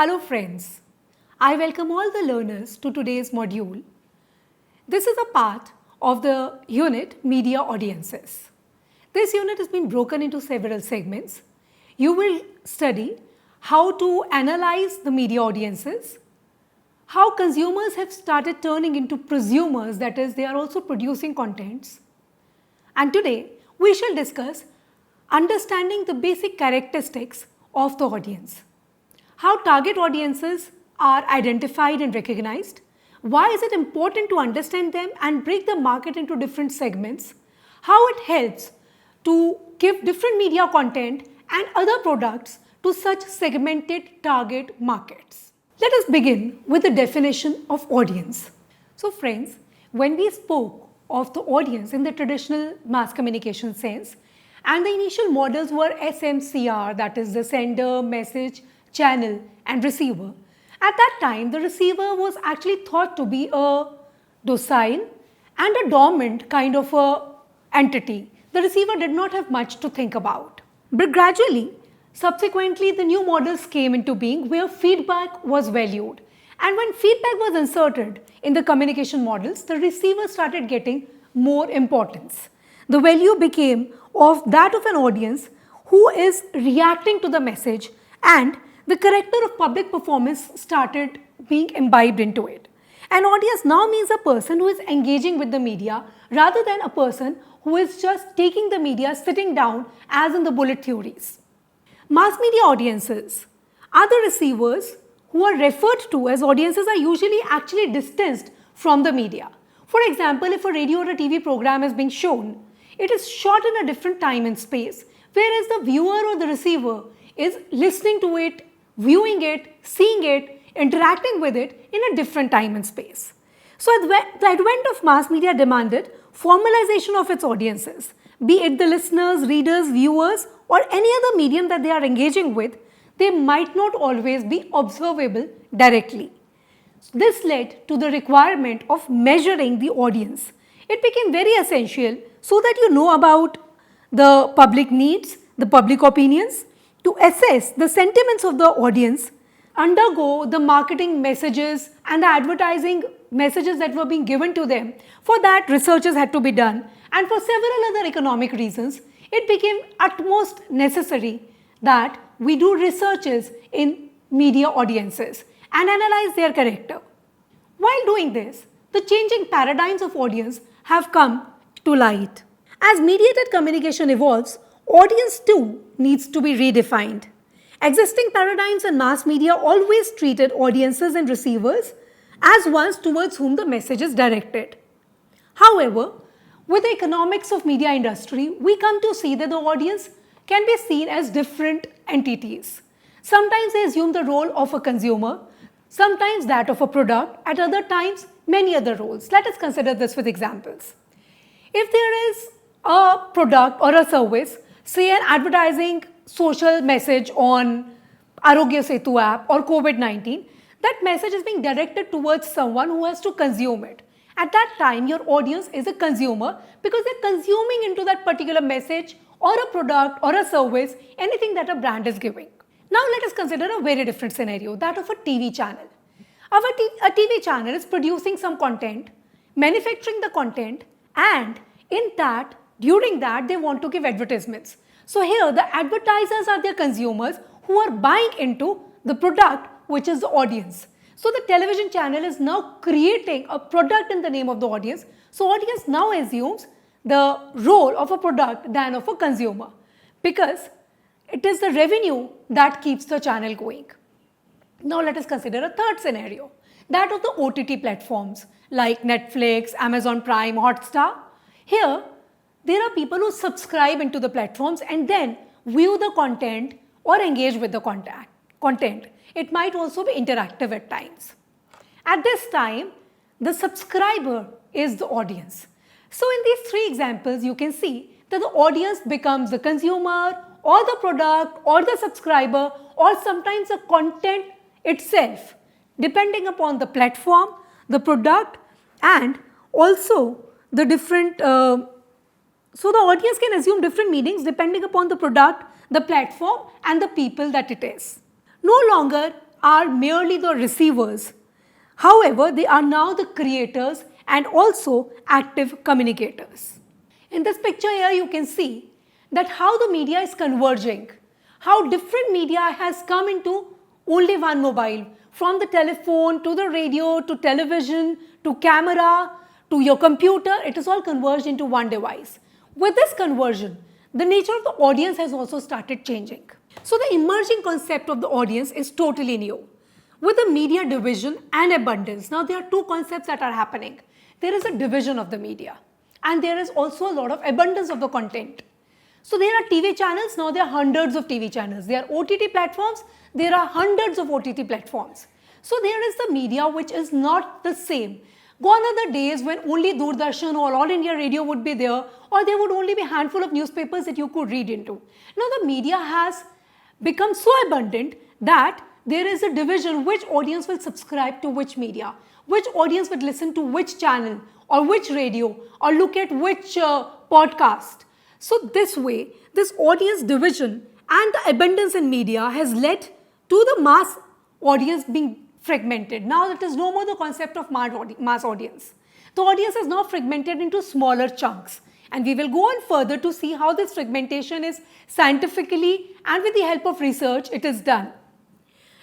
Hello friends, I welcome all the learners to today's module. This is a part of the unit Media Audiences. This unit has been broken into several segments. You will study how to analyze the media audiences, how consumers have started turning into prosumers, that is, they are also producing contents. And today we shall discuss understanding the basic characteristics of the audience. How target audiences are identified and recognized, why is it important to understand them and break the market into different segments, how it helps to give different media content and other products to such segmented target markets. Let us begin with the definition of audience. So friends, when we spoke of the audience in the traditional mass communication sense, and the initial models were SMCR, that is the sender, message, channel and receiver. At that time, the receiver was actually thought to be a docile and a dormant kind of a entity. The receiver did not have much to think about. But gradually, subsequently, the new models came into being where feedback was valued. And when feedback was inserted in the communication models, the receiver started getting more importance. The value became of that of an audience who is reacting to the message, and the character of public performance started being imbibed into it. An audience now means a person who is engaging with the media rather than a person who is just taking the media, sitting down as in the bullet theories. Mass media audiences are the receivers who are referred to as audiences are usually actually distanced from the media. For example, if a radio or a TV program is being shown, it is shot in a different time and space, whereas the viewer or the receiver is listening to it, viewing it, seeing it, interacting with it in a different time and space. So the advent of mass media demanded formalization of its audiences, be it the listeners, readers, viewers or any other medium that they are engaging with. They might not always be observable directly. This led to the requirement of measuring the audience. It became very essential so that you know about the public needs, the public opinions, to assess the sentiments of the audience, undergo the marketing messages and the advertising messages that were being given to them. For that, researches had to be done, and for several other economic reasons, it became utmost necessary that we do researches in media audiences and analyze their character. While doing this, the changing paradigms of audience have come to light. As mediated communication evolves, audience too needs to be redefined. Existing paradigms in mass media always treated audiences and receivers as ones towards whom the message is directed. However, with the economics of media industry, we come to see that the audience can be seen as different entities. Sometimes they assume the role of a consumer, sometimes that of a product, at other times many other roles. Let us consider this with examples. If there is a product or a service, say an advertising social message on Arogya Setu app or COVID-19, that message is being directed towards someone who has to consume it. At that time, your audience is a consumer because they're consuming into that particular message or a product or a service, anything that a brand is giving. Now let us consider a very different scenario, that of a TV channel. A TV channel is producing some content, manufacturing the content, and during that they want to give advertisements. So here the advertisers are their consumers who are buying into the product, which is the audience. So the television channel is now creating a product in the name of the audience. So audience now assumes the role of a product than of a consumer, because it is the revenue that keeps the channel going. Now let us consider a third scenario, that of the OTT platforms like Netflix, Amazon Prime, Hotstar. Here, there are people who subscribe into the platforms and then view the content or engage with the content. It might also be interactive at times. At this time, the subscriber is the audience. So in these three examples, you can see that the audience becomes the consumer or the product or the subscriber or sometimes the content itself, depending upon the platform, the product and also the different so the audience can assume different meanings depending upon the product, the platform and the people that it is. No longer are merely the receivers. However, they are now the creators and also active communicators. In this picture here, you can see that how the media is converging, how different media has come into only one mobile, from the telephone to the radio to television to camera to your computer, it is all converged into one device. With this conversion, the nature of the audience has also started changing. So the emerging concept of the audience is totally new. With the media division and abundance, now there are two concepts that are happening. There is a division of the media and there is also a lot of abundance of the content. So there are TV channels, now there are hundreds of TV channels. There are OTT platforms, there are hundreds of OTT platforms. So there is the media which is not the same. Gone are the days when only Doordarshan or All India Radio would be there, or there would only be a handful of newspapers that you could read into. Now the media has become so abundant that there is a division which audience will subscribe to which media, which audience would listen to which channel or which radio or look at which podcast. So this way, this audience division and the abundance in media has led to the mass audience being fragmented. Now it is no more the concept of mass audience. The audience is now fragmented into smaller chunks. And we will go on further to see how this fragmentation is scientifically and with the help of research it is done.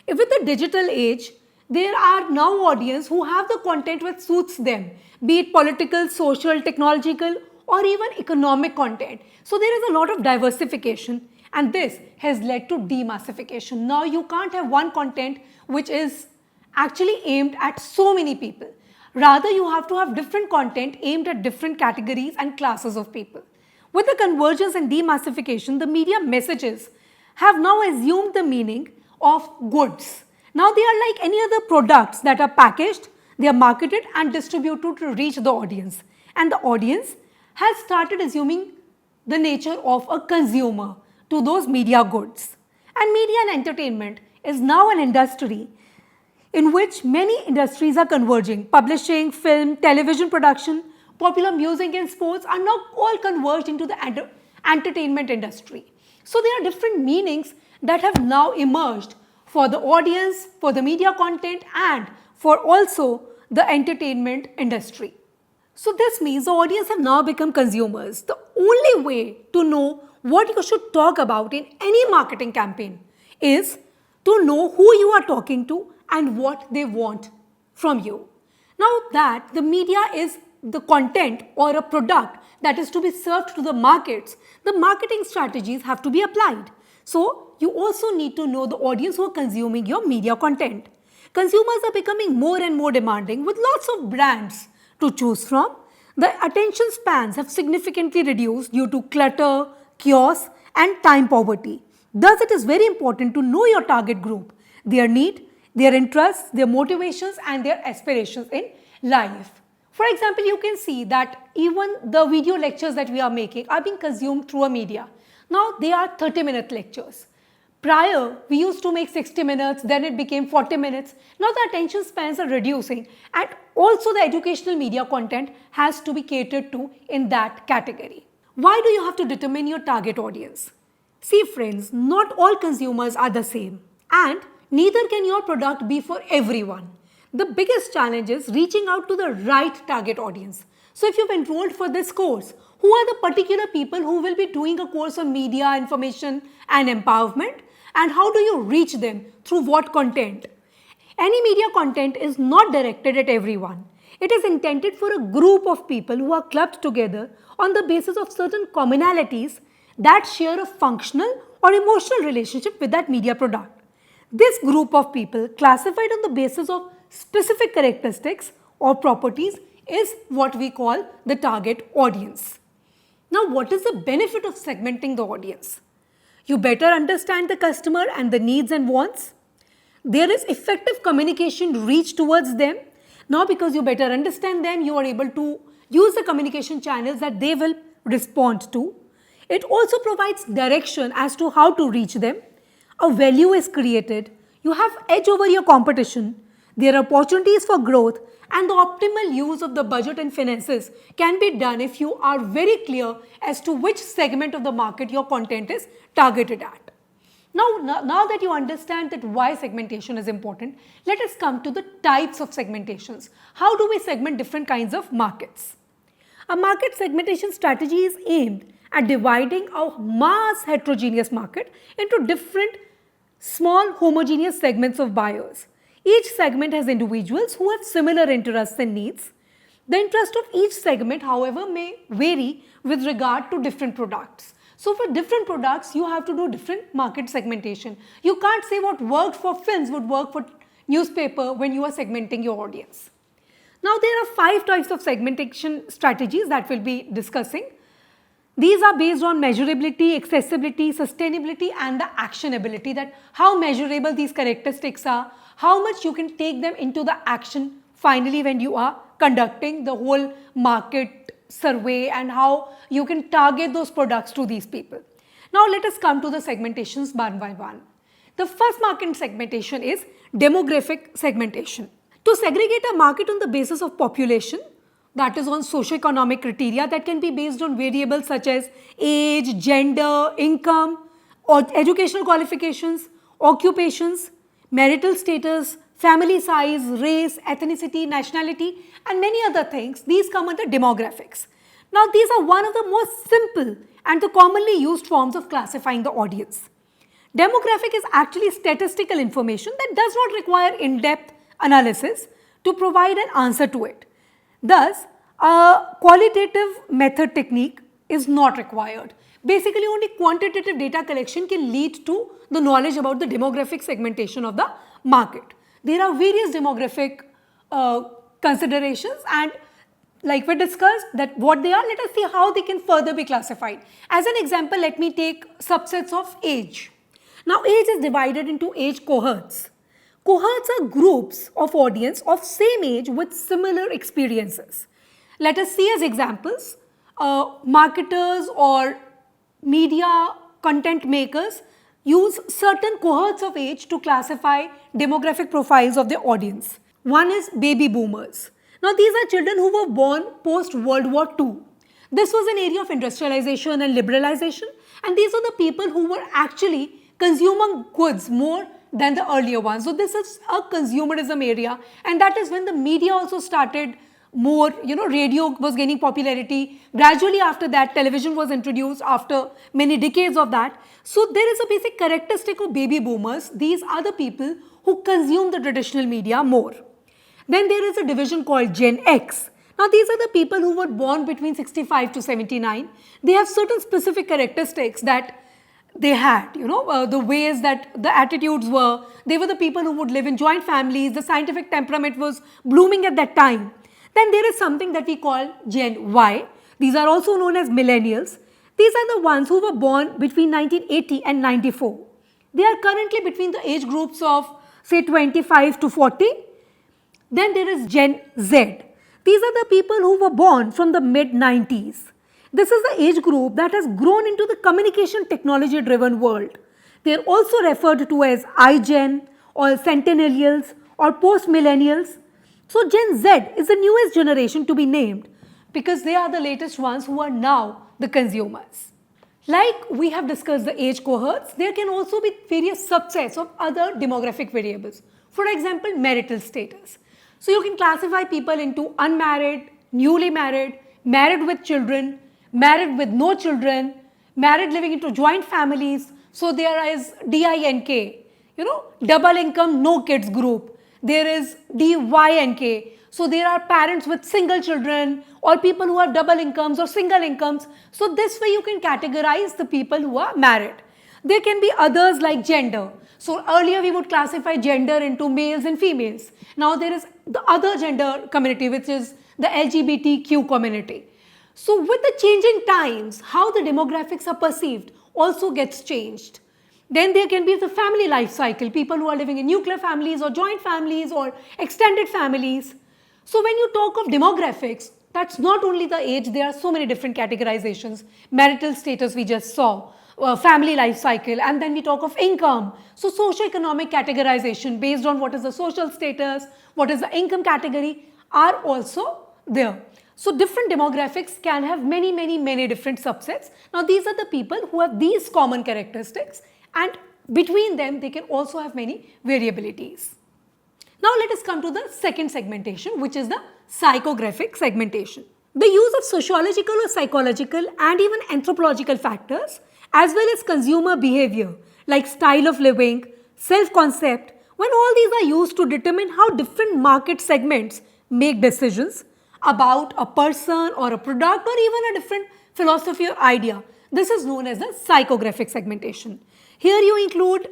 With the digital age, there are now audience who have the content which suits them, be it political, social, technological or even economic content. So there is a lot of diversification and this has led to demassification. Now you can't have one content which is actually aimed at so many people. Rather, you have to have different content aimed at different categories and classes of people. With the convergence and demassification, the media messages have now assumed the meaning of goods. Now they are like any other products that are packaged, they are marketed and distributed to reach the audience. And the audience has started assuming the nature of a consumer to those media goods. And media and entertainment is now an industry in which many industries are converging. Publishing, film, television production, popular music and sports are now all converged into the entertainment industry. So there are different meanings that have now emerged for the audience, for the media content and for also the entertainment industry. So this means the audience have now become consumers. The only way to know what you should talk about in any marketing campaign is to know who you are talking to and what they want from you. Now that the media is the content or a product that is to be served to the markets, the marketing strategies have to be applied. So you also need to know the audience who are consuming your media content. Consumers are becoming more and more demanding with lots of brands to choose from. The attention spans have significantly reduced due to clutter, chaos and time poverty. Thus, it is very important to know your target group, their need, their interests, their motivations and their aspirations in life. For example, you can see that even the video lectures that we are making are being consumed through a media. Now they are 30-minute lectures. Prior, we used to make 60 minutes, then it became 40 minutes. Now the attention spans are reducing and also the educational media content has to be catered to in that category. Why do you have to determine your target audience? See friends, not all consumers are the same and neither can your product be for everyone. The biggest challenge is reaching out to the right target audience. So if you've enrolled for this course, who are the particular people who will be doing a course on media, information and empowerment? And how do you reach them? Through what content? Any media content is not directed at everyone. It is intended for a group of people who are clubbed together on the basis of certain commonalities that share a functional or emotional relationship with that media product. This group of people, classified on the basis of specific characteristics or properties, is what we call the target audience. Now, what is the benefit of segmenting the audience? You better understand the customer and the needs and wants. There is effective communication reach towards them. Now, because you better understand them, you are able to use the communication channels that they will respond to. It also provides direction as to how to reach them. A value is created. You have edge over your competition. There are opportunities for growth and the optimal use of the budget and finances can be done if you are very clear as to which segment of the market your content is targeted at. Now that you understand that why segmentation is important, let us come to the types of segmentations. How do we segment different kinds of markets? A market segmentation strategy is aimed at dividing a mass heterogeneous market into different small homogeneous segments of buyers. Each segment has individuals who have similar interests and needs. The interest of each segment, however, may vary with regard to different products. So for different products, you have to do different market segmentation. You can't say what worked for films would work for newspaper when you are segmenting your audience. Now there are 5 types of segmentation strategies that we'll be discussing. These are based on measurability, accessibility, sustainability and the actionability, that how measurable these characteristics are, how much you can take them into the action finally when you are conducting the whole market survey, and how you can target those products to these people. Now let us come to the segmentations one by one. The first market segmentation is demographic segmentation. To segregate a market on the basis of population, that is on socio-economic criteria that can be based on variables such as age, gender, income, or educational qualifications, occupations, marital status, family size, race, ethnicity, nationality and many other things. These come under demographics. Now these are one of the most simple and the commonly used forms of classifying the audience. Demographic is actually statistical information that does not require in-depth analysis to provide an answer to it. Thus, a qualitative method technique is not required. Basically, only quantitative data collection can lead to the knowledge about the demographic segmentation of the market. There are various demographic considerations, and like we discussed that what they are, let us see how they can further be classified. As an example, let me take subsets of age. Now, age is divided into age cohorts. Cohorts are groups of audience of same age with similar experiences. Let us see as examples, marketers or media content makers use certain cohorts of age to classify demographic profiles of their audience. One is baby boomers. Now these are children who were born post World War II. This was an area of industrialization and liberalization, and these are the people who were actually consuming goods more than the earlier ones. So this is a consumerism area, and that is when the media also started more, radio was gaining popularity. Gradually after that, television was introduced after many decades of that. So there is a basic characteristic of baby boomers. These are the people who consume the traditional media more. Then there is a division called Gen X. Now these are the people who were born between 65 to 79. They have certain specific characteristics that they had, the ways that the attitudes were. They were the people who would live in joint families. The scientific temperament was blooming at that time. Then there is something that we call Gen Y. These are also known as millennials. These are the ones who were born between 1980 and 94. They are currently between the age groups of say 25 to 40. Then there is Gen Z. These are the people who were born from the mid-90s. This is the age group that has grown into the communication technology driven world. They are also referred to as iGen or centennials or post-millennials. So Gen Z is the newest generation to be named because they are the latest ones who are now the consumers. Like we have discussed the age cohorts, there can also be various subsets of other demographic variables. For example, marital status. So you can classify people into unmarried, newly married, married with children, married with no children, married living into joint families. So there is DINK, double income, no kids group. There is DYNK. So there are parents with single children or people who have double incomes or single incomes. So this way you can categorize the people who are married. There can be others like gender. So earlier we would classify gender into males and females. Now there is the other gender community, which is the LGBTQ community. So with the changing times, how the demographics are perceived also gets changed. Then there can be the family life cycle, people who are living in nuclear families or joint families or extended families. So when you talk of demographics, that's not only the age, there are so many different categorizations. Marital status we just saw, family life cycle, and then we talk of income. So socio-economic categorization based on what is the social status, what is the income category are also there. So different demographics can have many different subsets. Now these are the people who have these common characteristics, and between them they can also have many variabilities. Now let us come to the second segmentation, which is the psychographic segmentation. The use of sociological or psychological and even anthropological factors as well as consumer behavior like style of living, self-concept, when all these are used to determine how different market segments make decisions about a person or a product or even a different philosophy or idea. This is known as the psychographic segmentation. Here you include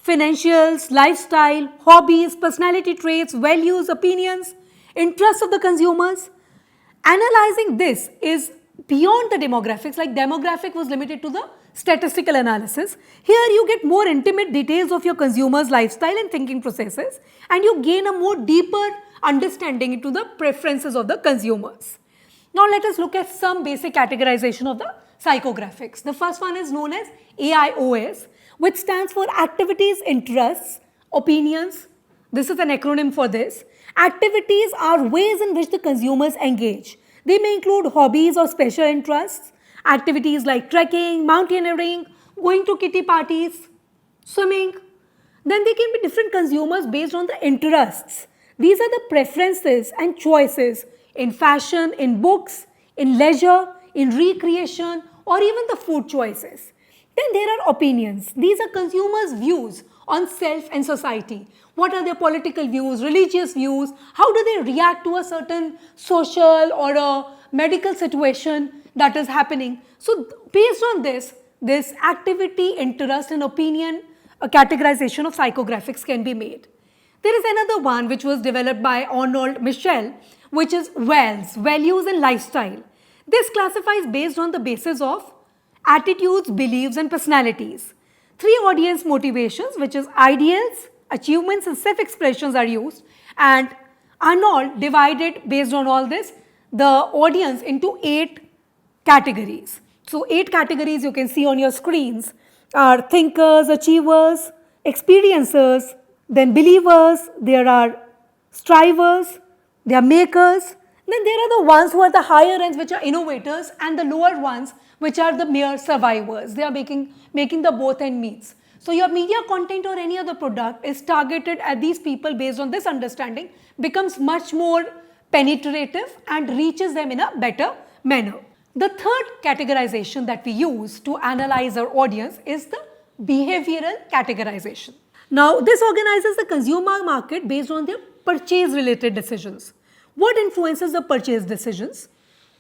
financials, lifestyle, hobbies, personality traits, values, opinions, interests of the consumers. Analyzing this is beyond the demographics, like demographic was limited to the statistical analysis. Here you get more intimate details of your consumers' lifestyle and thinking processes, and you gain a more deeper understanding into the preferences of the consumers. Now let us look at some basic categorization of the psychographics. The first one is known as AIOS, which stands for Activities, Interests, Opinions. This is an acronym for this. Activities are ways in which the consumers engage. They may include hobbies or special interests, activities like trekking, mountaineering, going to kitty parties, swimming. Then they can be different consumers based on the interests. These are the preferences and choices in fashion, in books, in leisure, in recreation, or even the food choices. Then there are opinions. These are consumers' views on self and society. What are their political views, religious views? How do they react to a certain social or a medical situation that is happening? So based on this activity, interest and opinion categorization of psychographics can be made. There is another one which was developed by Arnold Michel, which is WELS, values and lifestyle. This classifies based on the basis of attitudes, beliefs and personalities. 3 audience motivations, which is ideals, achievements and self-expressions are used, and Arnold divided based on all this the audience into 8 categories. So 8 categories you can see on your screens are thinkers, achievers, experiencers, then believers, there are strivers, there are makers, then there are the ones who are the higher ends which are innovators, and the lower ones which are the mere survivors. They are making the both end meets. So your media content or any other product is targeted at these people based on this understanding, becomes much more penetrative and reaches them in a better manner. The third categorization that we use to analyze our audience is the behavioral categorization. Now this organizes the consumer market based on their purchase related decisions. What influences the purchase decisions?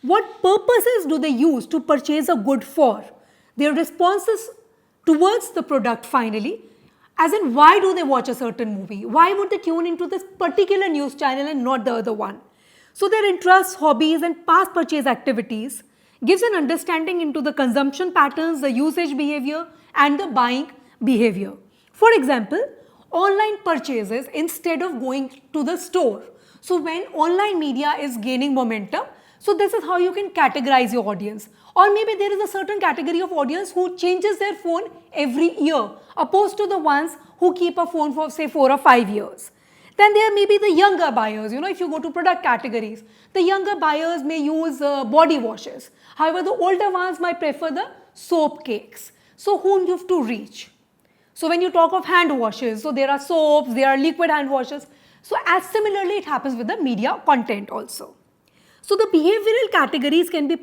What purposes do they use to purchase a good for? Their responses towards the product finally, as in why do they watch a certain movie? Why would they tune into this particular news channel and not the other one? So their interests, hobbies and past purchase activities gives an understanding into the consumption patterns, the usage behavior and the buying behavior. For example, online purchases instead of going to the store. So when online media is gaining momentum, so this is how you can categorize your audience. Or maybe there is a certain category of audience who changes their phone every year, opposed to the ones who keep a phone for say 4 or 5 years. Then there may be the younger buyers. If you go to product categories, the younger buyers may use body washes. However, the older ones might prefer the soap cakes. So whom you have to reach? So when you talk of hand washes, so there are soaps, there are liquid hand washes. So as similarly it happens with the media content also. So the behavioral categories can be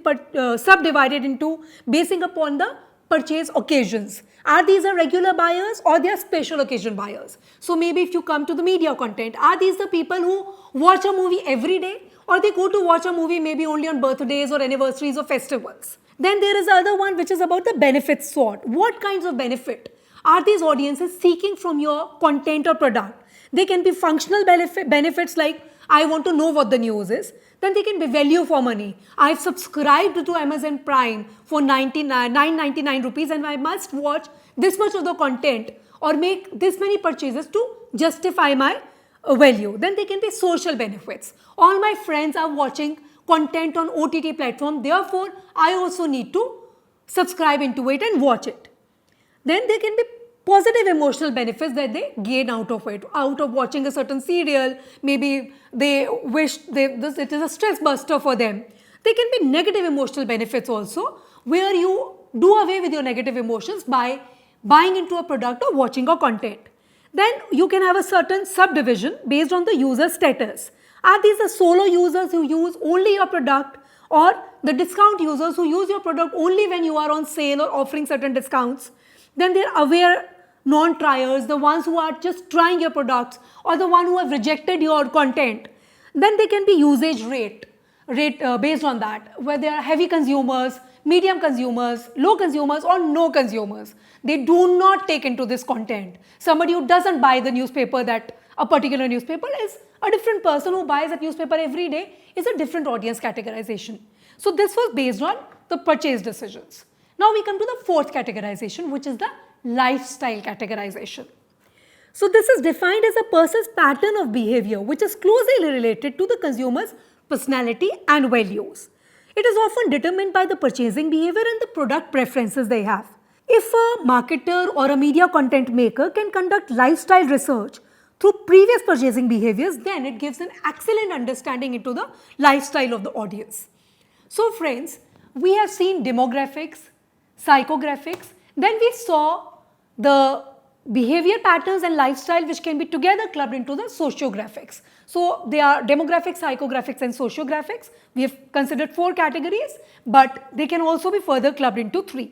subdivided into basing upon the purchase occasions. Are these a regular buyers or they are special occasion buyers? So maybe if you come to the media content, are these the people who watch a movie every day or they go to watch a movie maybe only on birthdays or anniversaries or festivals? Then there is the other one which is about the benefits sought. What kinds of benefit are these audiences seeking from your content or product? They can be functional benefits like I want to know what the news is. Then they can be value for money. I've subscribed to Amazon Prime for 999 rupees and I must watch this much of the content or make this many purchases to justify my value. Then they can be social benefits. All my friends are watching content on OTT platform, therefore I also need to subscribe into it and watch it. Then there can be positive emotional benefits that they gain out of it, out of watching a certain serial. Maybe they wish it is a stress buster for them. There can be negative emotional benefits also, where you do away with your negative emotions by buying into a product or watching a content. Then you can have a certain subdivision based on the user status. Are these the solo users who use only your product, or the discount users who use your product only when you are on sale or offering certain discounts? Then there are aware non-triers, the ones who are just trying your products, or the one who have rejected your content. Then they can be usage rate based on that, where they are heavy consumers, medium consumers, low consumers, or no consumers. They do not take into this content. Somebody who doesn't buy the newspaper, that a particular newspaper, is a different person who buys that newspaper every day, is a different audience categorization. So this was based on the purchase decisions. Now we come to the fourth categorization, which is the lifestyle categorization. So this is defined as a person's pattern of behavior which is closely related to the consumer's personality and values. It is often determined by the purchasing behavior and the product preferences they have. If a marketer or a media content maker can conduct lifestyle research through previous purchasing behaviors, then it gives an excellent understanding into the lifestyle of the audience. So friends, we have seen demographics, psychographics, then we saw the behavior patterns and lifestyle which can be together clubbed into the sociographics. So they are demographics, psychographics and sociographics. We have considered 4 categories, but they can also be further clubbed into 3.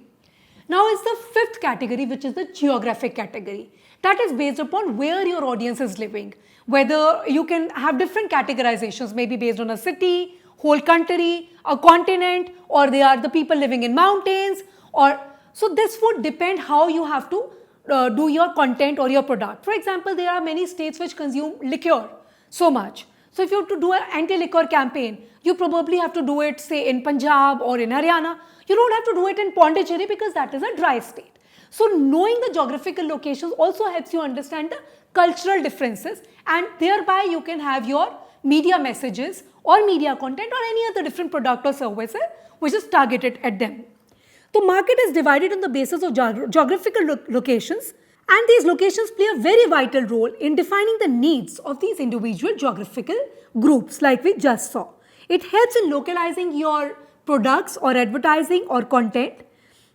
Now is the 5th category, which is the geographic category. That is based upon where your audience is living. Whether you can have different categorizations, maybe based on a city, whole country, a continent, or they are the people living in mountains, or so this would depend how you have to do your content or your product. For example, there are many states which consume liquor so much. So if you have to do an anti-liquor campaign, you probably have to do it, say, in Punjab or in Haryana. You don't have to do it in Pondicherry because that is a dry state. So knowing the geographical locations also helps you understand the cultural differences, and thereby you can have your media messages or media content or any other different product or services which is targeted at them. The market is divided on the basis of geographical locations, and these locations play a very vital role in defining the needs of these individual geographical groups like we just saw. It helps in localizing your products or advertising or content.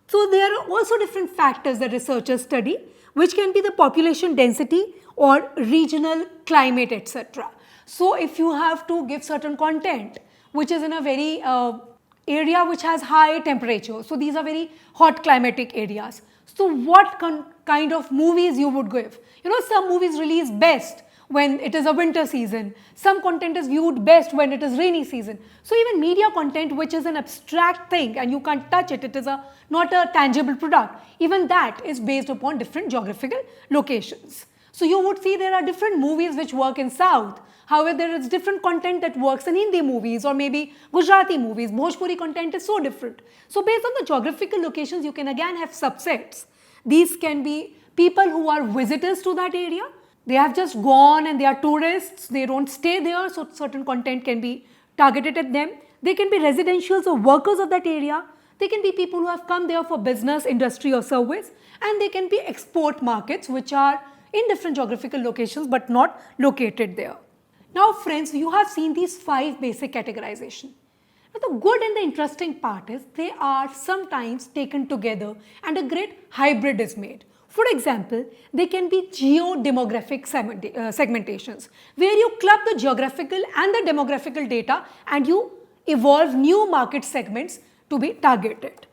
So there are also different factors that researchers study, which can be the population density or regional climate, etc. So if you have to give certain content which is in a very area which has high temperature, so these are very hot climatic areas, so what kind of movies you would give? You know, some movies release best when it is a winter season, some content is viewed best when it is rainy season. So even media content, which is an abstract thing and you can't touch it, it is not a tangible product, even that is based upon different geographical locations. So you would see there are different movies which work in South. However, there is different content that works in Hindi movies or maybe Gujarati movies. Bhojpuri content is so different. So based on the geographical locations, you can again have subsets. These can be people who are visitors to that area. They have just gone and they are tourists. They don't stay there, so certain content can be targeted at them. They can be residentials or workers of that area. They can be people who have come there for business, industry or service. And they can be export markets which are in different geographical locations but not located there. Now friends, you have seen these 5 basic categorization. Now the good and the interesting part is they are sometimes taken together and a great hybrid is made. For example, they can be geo-demographic segmentations where you club the geographical and the demographical data and you evolve new market segments to be targeted.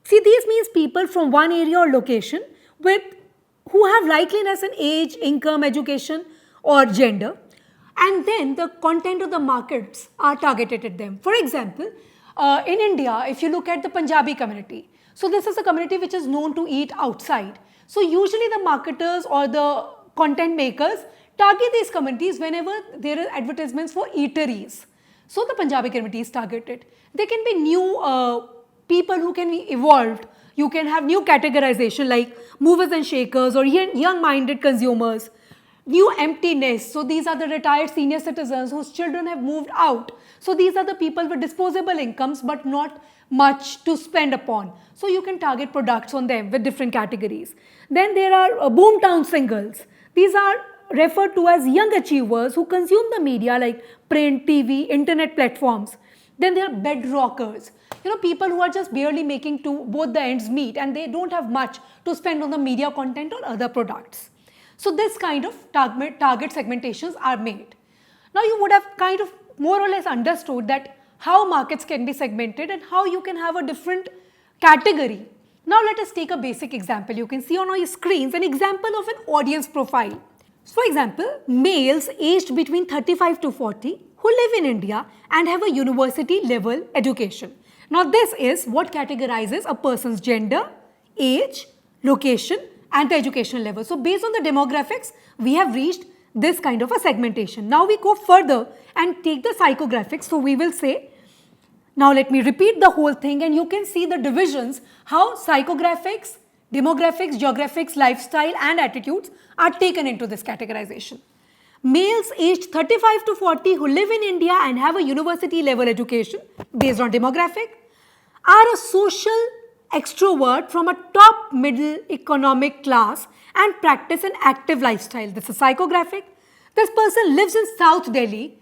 See, these means people from one area or location who have likeliness in age, income, education or gender, and then the content of the markets are targeted at them. For example, in India, if you look at the Punjabi community, so this is a community which is known to eat outside. So usually the marketers or the content makers target these communities whenever there are advertisements for eateries. So the Punjabi community is targeted. There can be new people who can be evolved. You can have new categorization like movers and shakers or young-minded consumers. New emptiness, so these are the retired senior citizens whose children have moved out. So these are the people with disposable incomes but not much to spend upon. So you can target products on them with different categories. Then there are boomtown singles. These are referred to as young achievers who consume the media like print, TV, internet platforms. Then there are bedrockers. people who are just barely making to both the ends meet and they don't have much to spend on the media content or other products. So this kind of target segmentations are made. Now you would have kind of more or less understood that how markets can be segmented and how you can have a different category. Now let us take a basic example. You can see on your screens an example of an audience profile. So for example, males aged between 35 to 40 who live in India and have a university level education. Now this is what categorizes a person's gender, age, location and the education level. So based on the demographics, we have reached this kind of a segmentation. Now we go further and take the psychographics. So we will say, now let me repeat the whole thing and you can see the divisions, how psychographics, demographics, geographics, lifestyle and attitudes are taken into this categorization. Males aged 35 to 40 who live in India and have a university level education based on demographic are a social extrovert from a top middle economic class and practice an active lifestyle. This is psychographic. This person lives in South Delhi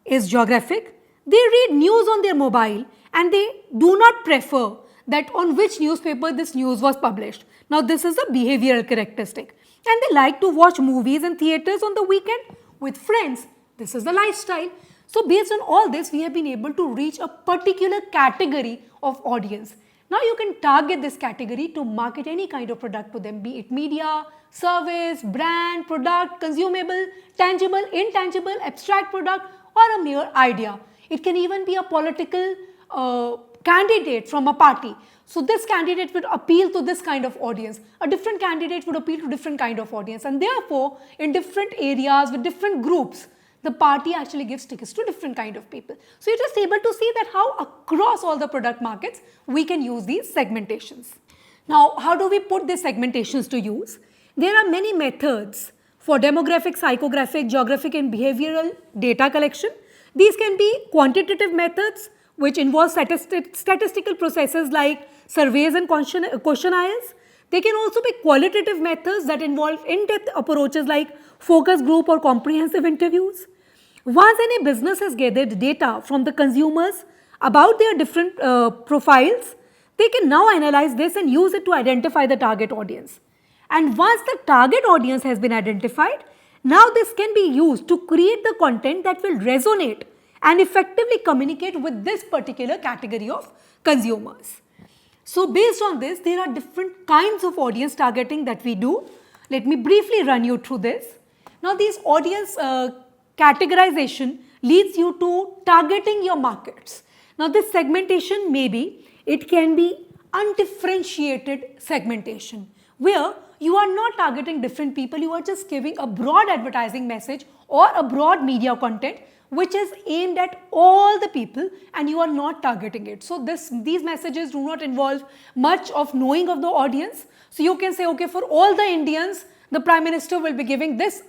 is geographic. They read news on their mobile and they do not prefer that on which newspaper this news was published. Now this is a behavioral characteristic. And they like to watch movies and theatres on the weekend with friends. This is the lifestyle. So based on all this, we have been able to reach a particular category of audience. Now you can target this category to market any kind of product to them, be it media, service, brand, product, consumable, tangible, intangible, abstract product or a mere idea. It can even be a political candidate from a party. So this candidate would appeal to this kind of audience. A different candidate would appeal to different kind of audience. And therefore, in different areas with different groups, the party actually gives tickets to different kind of people. So you're just able to see that how across all the product markets, we can use these segmentations. Now, how do we put these segmentations to use? There are many methods for demographic, psychographic, geographic and behavioral data collection. These can be quantitative methods which involve statistical processes like surveys and questionnaires. They can also be qualitative methods that involve in-depth approaches like focus group or comprehensive interviews. Once any business has gathered data from the consumers about their different profiles, they can now analyze this and use it to identify the target audience. And once the target audience has been identified, now this can be used to create the content that will resonate and effectively communicate with this particular category of consumers. So based on this, there are different kinds of audience targeting that we do. Let me briefly run you through this. Now these audience categorization leads you to targeting your markets. Now this segmentation it can be undifferentiated segmentation where you are not targeting different people, you are just giving a broad advertising message or a broad media content which is aimed at all the people and you are not targeting it. So these messages do not involve much of knowing of the audience. So you can say, okay, for all the Indians, the Prime Minister will be giving this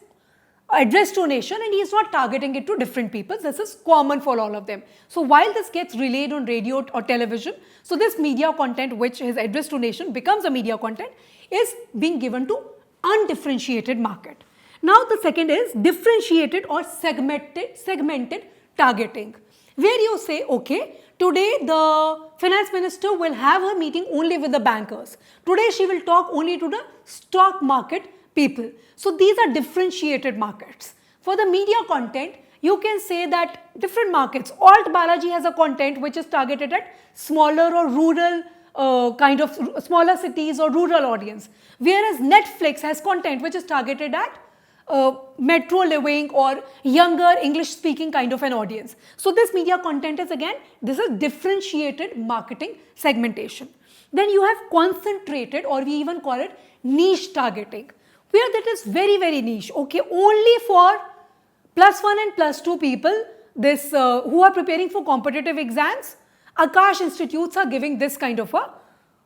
address to nation and he is not targeting it to different people. This is common for all of them. So while this gets relayed on radio or television, so this media content which is addressed to nation becomes a media content is being given to undifferentiated market. Now the second is differentiated or segmented targeting, where you say, okay, today the finance minister will have her meeting only with the bankers. Today she will talk only to the stock market people. So these are differentiated markets. For the media content, you can say that different markets, Alt Balaji has a content which is targeted at smaller or rural kind of smaller cities or rural audience, whereas Netflix has content which is targeted at metro living or younger English speaking kind of an audience. So this media content is again, this is differentiated marketing segmentation. Then you have concentrated, or we even call it niche targeting, where that is very, very niche. Okay, only for +1 and +2 people, this who are preparing for competitive exams, Akash institutes are giving this kind of a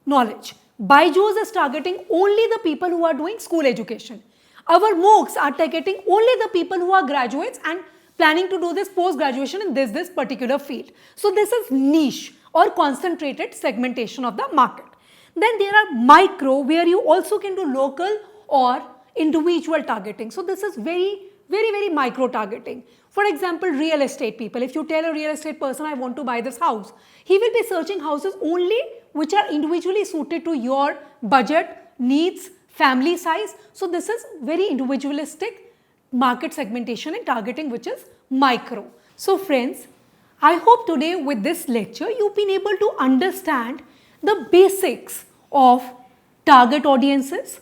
knowledge. Byju's is targeting only the people who are doing school education. Our MOOCs are targeting only the people who are graduates and planning to do this post-graduation in this particular field. So this is niche or concentrated segmentation of the market. Then there are micro, where you also can do local or individual targeting. So this is very, very, very micro targeting. For example, real estate people. If you tell a real estate person, I want to buy this house, he will be searching houses only which are individually suited to your budget, needs, family size. So this is very individualistic market segmentation and targeting, which is micro. So friends, I hope today with this lecture you've been able to understand the basics of target audiences,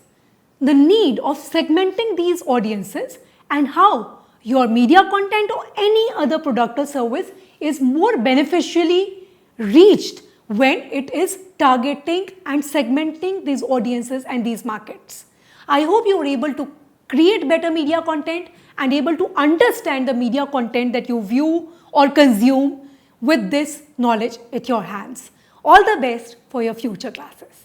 the need of segmenting these audiences, and how your media content or any other product or service is more beneficially reached when it is targeting and segmenting these audiences and these markets. I hope you are able to create better media content and able to understand the media content that you view or consume with this knowledge at your hands. All the best for your future classes.